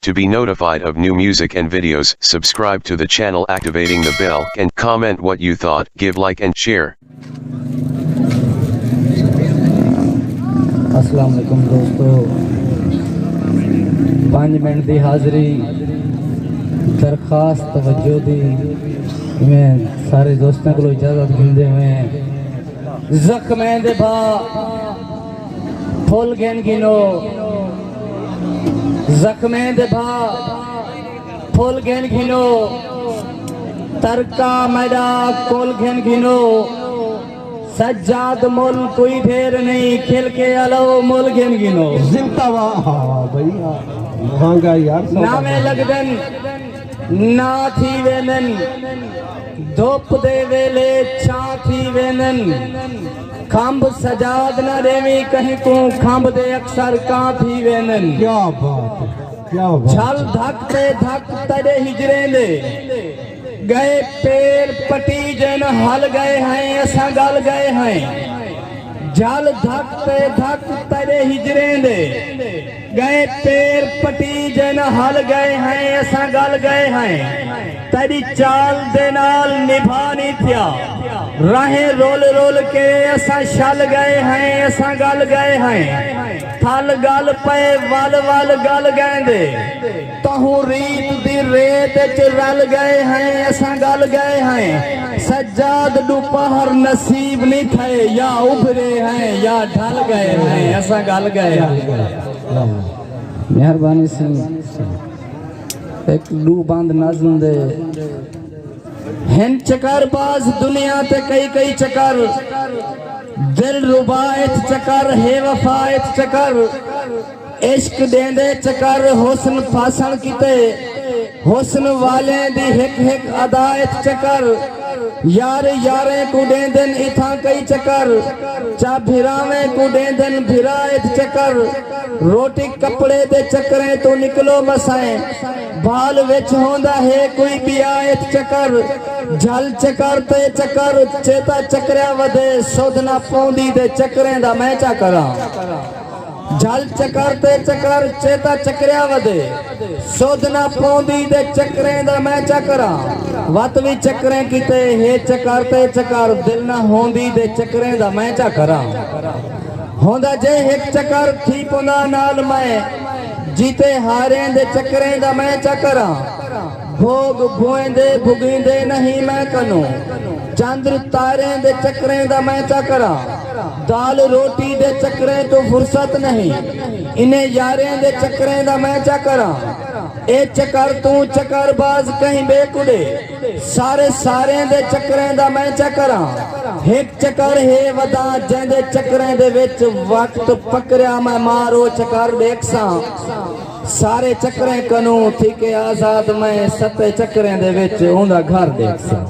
To be notified of new music and videos, subscribe to the channel activating the bell and comment what you thought, give like and share. अस्सलाम वालेकुम दोस्तों, 5 minute की हाज़री दरखास्त तवज्जो दी मैं सारे दोस्तों को इजाज़त दिंदे हुए ज़ख्में दे भा फुल गिन गिनो, ज़ख्में दे भा फुल गिन गिनो, तरका मैदा कोल गिन गिनो, सज्जाद मुल कोई ढेर नहीं, खिल के अलो मुल गिन गिनो। जिंदाबाद भैया, महंगा यार नामे लगदन ना थी वेनन, धूप दे वेले छा थी वेनन, खंभ सजाद न रेवी कहीं को खंभ दे अक्सर का थी वेनन। क्या बात है, क्या बात। छल धक पे धक तड़े हिजरे दे गए पैर पटी जन हल गए हैं, ऐसा गल गए हैं। जल धक पे धक तड़े हिजरे दे गए पैर पटी जन हल गए हैं, ऐसा गल गए हैं। तेरी चाल दे नाल निभानी थिया राहें रोल रोल के, ऐसा शल गए हैं, ऐसा गल गए हैं। थल गल पे वल वल गल गए दे तहू रीत दी रेत च रल गए हैं, ऐसा गल गए हैं। सज्जाद दोपहर नसीब नहीं थे, या उभरे हैं या ढल गए हैं, ऐसा गल गए हैं। मेहरबानी से एक लू बंद नज़म दे हिन चकर बाज दुनिया ते कई कई चकर, दिल रुबायत चकर है वफायत चकर, इश्क देंदे चकर हुस्न फासन किते, हुस्न वाले दी हिक हिक अदायत चकर। यार यारे को देंदन इथा कई चकर, चा भिरावे को देंदन भिरायत चकर। रोटी कपड़े दे चकरे तो निकलो मसाए, बाल विच होंदा है कोई बियायत चकर। जल चकर ते चकर चेता चकरिया वधे, सोधना पौंदी दे चकरें दा मैं चा करा। जल चकर ते चकर चेता चकरिया वधे, सोधना पौंदी दे चकरें दा मैं चा करा। वत भी चकरें किते हे चकर ते चकर, दिल ना होंदी दे चकरें दा मैं चा करा। होंदा जे एक चकर थी पुना नाल मैं, जीते हारें दे चकरें दा मैं चा करा। भोग भोएंदे भुगींदे नहीं मैं कनो, चंद्र तारे दे चकरें दा मैं चा करा। दाल रोटी दे चकरें तो फुर्सत नहीं, इन्हें यारें दे चकरें दा मैं चा करा। ए चकर तू चकर बाज कहीं बेकुड़े, सारे सारे दे चकरें दा मैं चा करा। एक चकर है वदा जेंदे चकरें दे विच वक्त पकड़िया मैं मारो चकर देखसा। सारे चकरें कनू थी के आजाद मैं, सत्ते चकरें दे विच उंदा घर देखसा।